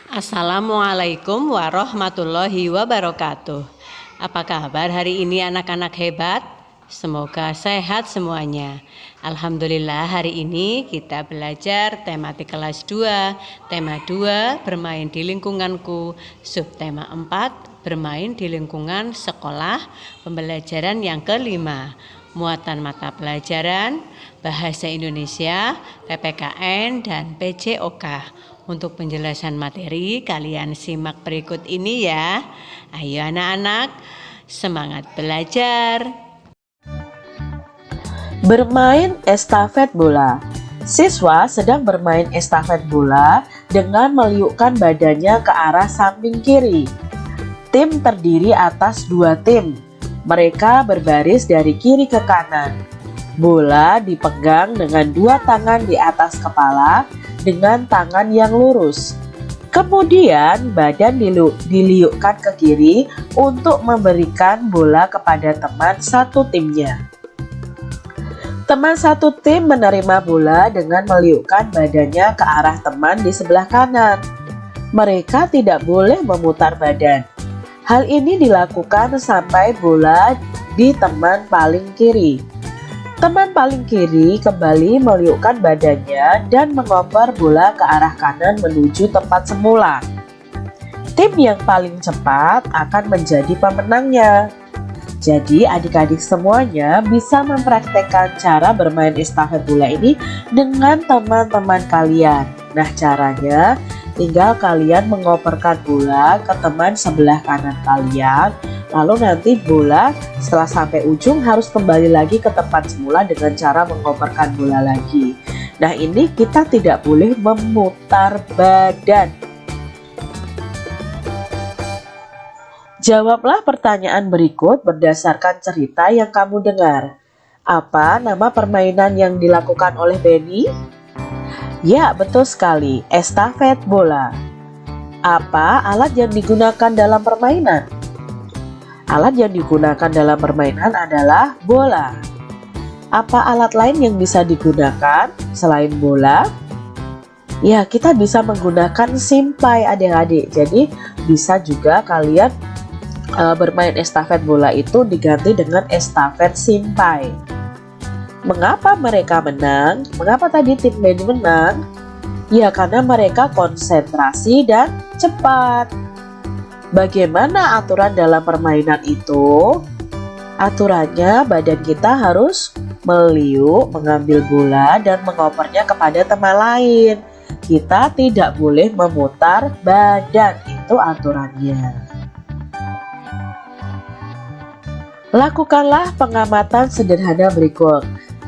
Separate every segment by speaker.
Speaker 1: Assalamualaikum warahmatullahi wabarakatuh. Apa kabar hari ini anak-anak hebat? Semoga sehat semuanya. Alhamdulillah hari ini kita belajar tematik kelas 2. Tema 2 bermain di lingkunganku. Subtema 4 bermain di lingkungan sekolah. Pembelajaran yang kelima. Muatan mata pelajaran, Bahasa Indonesia, PPKN, dan PJOK. Untuk penjelasan materi, kalian simak berikut ini ya. Ayo anak-anak, semangat belajar.
Speaker 2: Bermain estafet bola. Siswa sedang bermain estafet bola dengan meliukkan badannya ke arah samping kiri. Tim terdiri atas 2 tim. Mereka berbaris dari kiri ke kanan. Bola dipegang dengan 2 tangan di atas kepala dengan tangan yang lurus. Kemudian badan diliukkan ke kiri untuk memberikan bola kepada teman satu timnya. Teman satu tim menerima bola dengan meliukkan badannya ke arah teman di sebelah kanan. Mereka tidak boleh memutar badan. Hal ini dilakukan sampai bola di teman paling kiri. Teman paling kiri kembali meliukkan badannya dan mengoper bola ke arah kanan menuju tempat semula. Tim yang paling cepat akan menjadi pemenangnya. Jadi adik-adik semuanya bisa mempraktekkan cara bermain estafet bola ini dengan teman-teman kalian. Nah, caranya tinggal kalian mengoperkan bola ke teman sebelah kanan kalian. Lalu nanti bola setelah sampai ujung harus kembali lagi ke tempat semula dengan cara mengoperkan bola lagi. Nah, ini kita tidak boleh memutar badan. Jawablah pertanyaan berikut berdasarkan cerita yang kamu dengar. Apa nama permainan yang dilakukan oleh Benny? Ya, betul sekali, estafet bola. Apa alat yang digunakan dalam permainan? Alat yang digunakan dalam permainan adalah bola. Apa alat lain yang bisa digunakan selain bola? Ya, kita bisa menggunakan simpai adik-adik. Jadi bisa juga kalian bermain estafet bola itu diganti dengan estafet simpai. Mengapa mereka menang? Mengapa tadi tim Benny menang? Ya, karena mereka konsentrasi dan cepat. Bagaimana aturan dalam permainan itu? Aturannya badan kita harus meliuk, mengambil bola dan mengopernya kepada teman lain. Kita tidak boleh memutar badan, itu aturannya. Lakukanlah pengamatan sederhana berikut.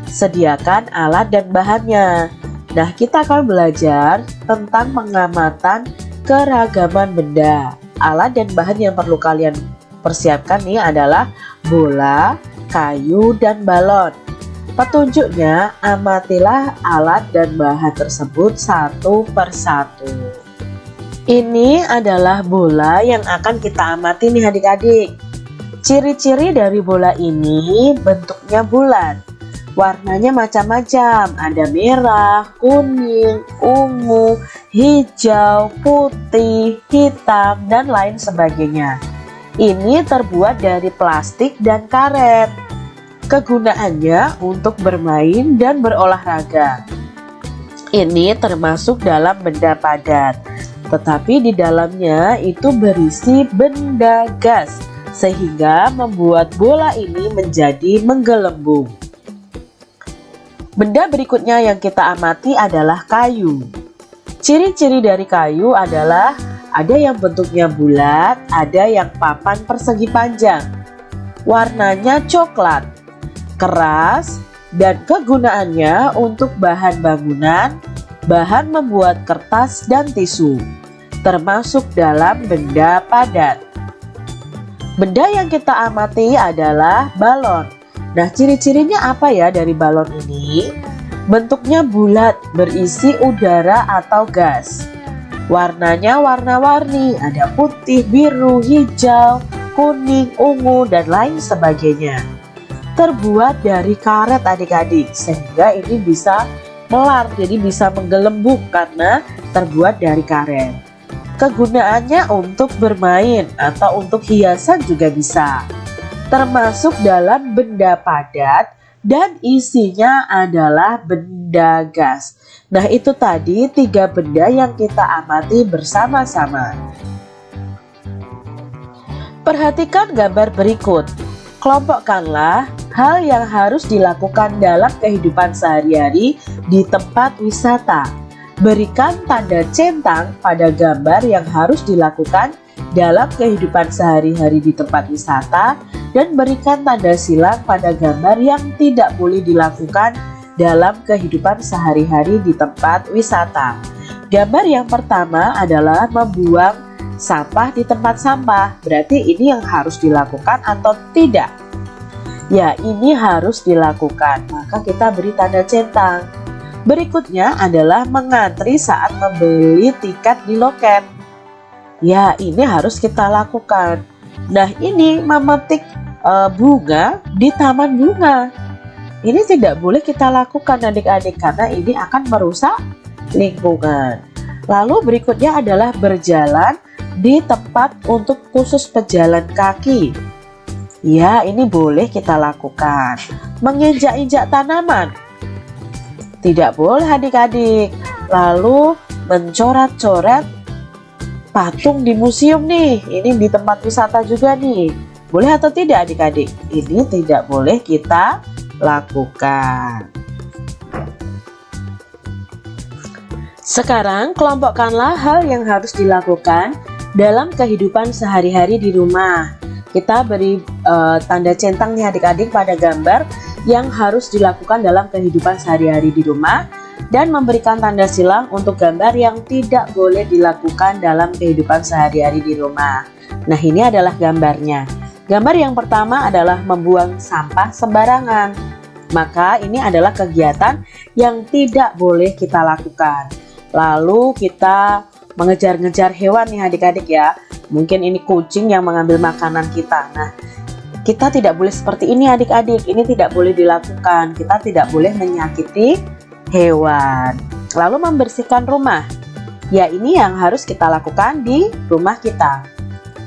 Speaker 2: Sediakan alat dan bahannya. Nah, kita akan belajar tentang pengamatan keragaman benda. Alat dan bahan yang perlu kalian persiapkan nih adalah bola, kayu, dan balon. Petunjuknya, amatilah alat dan bahan tersebut satu persatu. Ini adalah bola yang akan kita amati nih adik-adik. Ciri-ciri dari bola ini bentuknya bulat. Warnanya macam-macam, ada merah, kuning, ungu, hijau, putih, hitam, dan lain sebagainya. Ini terbuat dari plastik dan karet. Kegunaannya untuk bermain dan berolahraga. Ini termasuk dalam benda padat, tetapi di dalamnya itu berisi benda gas, sehingga membuat bola ini menjadi menggelembung. Benda berikutnya yang kita amati adalah kayu. Ciri-ciri dari kayu adalah ada yang bentuknya bulat, ada yang papan persegi panjang. Warnanya coklat, keras, dan kegunaannya untuk bahan bangunan, bahan membuat kertas dan tisu, termasuk dalam benda padat. Benda yang kita amati adalah balon. Nah, ciri-cirinya apa ya dari balon ini? Bentuknya bulat, berisi udara atau gas. Warnanya warna-warni, ada putih, biru, hijau, kuning, ungu, dan lain sebagainya. Terbuat dari karet adik-adik, sehingga ini bisa melar, jadi bisa menggelembung karena terbuat dari karet. Kegunaannya untuk bermain atau untuk hiasan juga bisa. Termasuk dalam benda padat dan isinya adalah benda gas. Nah, itu tadi 3 benda yang kita amati bersama-sama. Perhatikan gambar berikut. Kelompokkanlah hal yang harus dilakukan dalam kehidupan sehari-hari di tempat wisata. Berikan tanda centang pada gambar yang harus dilakukan dalam kehidupan sehari-hari di tempat wisata dan berikan tanda silang pada gambar yang tidak boleh dilakukan dalam kehidupan sehari-hari di tempat wisata. Gambar yang pertama adalah membuang sampah di tempat sampah. Berarti ini yang harus dilakukan atau tidak? Ya, ini harus dilakukan, maka kita beri tanda centang. Berikutnya adalah mengantri saat membeli tiket di loket. Ya, ini harus kita lakukan. Nah, ini memetik bunga di taman bunga. Ini tidak boleh kita lakukan adik-adik karena ini akan merusak lingkungan. Lalu berikutnya adalah berjalan di tempat untuk khusus pejalan kaki. Ya, ini boleh kita lakukan. Menginjak-injak tanaman. Tidak boleh adik-adik. Lalu mencoret-coret patung di museum nih. Ini di tempat wisata juga nih. Boleh atau tidak adik-adik? Ini tidak boleh kita lakukan. Sekarang kelompokkanlah hal yang harus dilakukan dalam kehidupan sehari-hari di rumah. Kita beri tanda centang nih adik-adik pada gambar yang harus dilakukan dalam kehidupan sehari-hari di rumah dan memberikan tanda silang untuk gambar yang tidak boleh dilakukan dalam kehidupan sehari-hari di rumah. Nah, ini adalah gambarnya. Gambar yang pertama adalah membuang sampah sembarangan. Maka ini adalah kegiatan yang tidak boleh kita lakukan. Lalu kita mengejar-ngejar hewan nih adik-adik ya. Mungkin ini kucing yang mengambil makanan kita. Nah, kita tidak boleh seperti ini adik-adik. Ini tidak boleh dilakukan. Kita tidak boleh menyakiti hewan. Lalu membersihkan rumah. Ya, ini yang harus kita lakukan di rumah kita.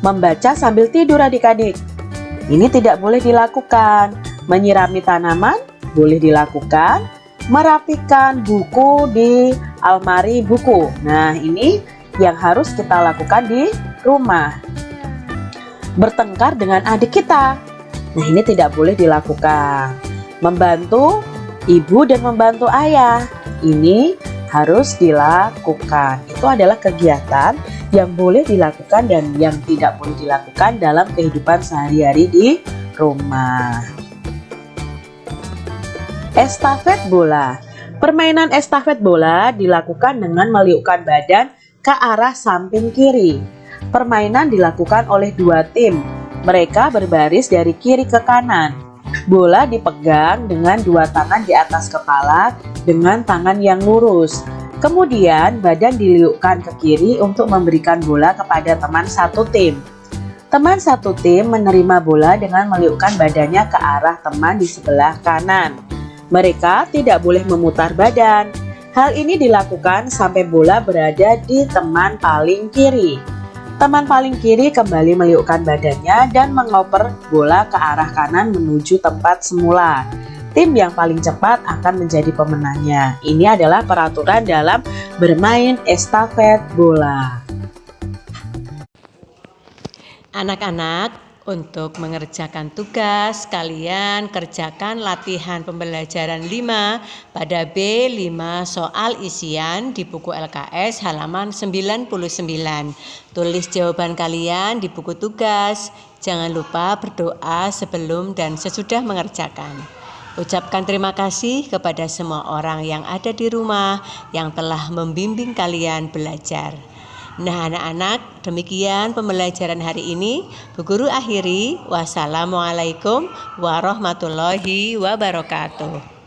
Speaker 2: Membaca sambil tidur adik-adik. Ini tidak boleh dilakukan. Menyirami tanaman boleh dilakukan. Merapikan buku di almari buku. Nah, ini yang harus kita lakukan di rumah. Bertengkar dengan adik kita. Nah, ini tidak boleh dilakukan. Membantu ibu dan membantu ayah. Ini harus dilakukan. Itu adalah kegiatan yang boleh dilakukan dan yang tidak boleh dilakukan dalam kehidupan sehari-hari di rumah. Estafet bola. Permainan estafet bola dilakukan dengan meliukkan badan ke arah samping kiri. Permainan dilakukan oleh 2 tim. Mereka berbaris dari kiri ke kanan. Bola dipegang dengan 2 tangan di atas kepala dengan tangan yang lurus. Kemudian badan diliukkan ke kiri untuk memberikan bola kepada teman satu tim. Teman satu tim menerima bola dengan meliukkan badannya ke arah teman di sebelah kanan. Mereka tidak boleh memutar badan. Hal ini dilakukan sampai bola berada di teman paling kiri. Teman paling kiri kembali meliukkan badannya dan mengoper bola ke arah kanan menuju tempat semula. Tim yang paling cepat akan menjadi pemenangnya. Ini adalah peraturan dalam bermain estafet bola.
Speaker 1: Anak-anak, untuk mengerjakan tugas, kalian kerjakan latihan pembelajaran 5 pada B5 soal isian di buku LKS halaman 99. Tulis jawaban kalian di buku tugas. Jangan lupa berdoa sebelum dan sesudah mengerjakan. Ucapkan terima kasih kepada semua orang yang ada di rumah yang telah membimbing kalian belajar. Nah anak-anak, demikian pembelajaran hari ini. Bu Guru akhiri. Wassalamualaikum warahmatullahi wabarakatuh.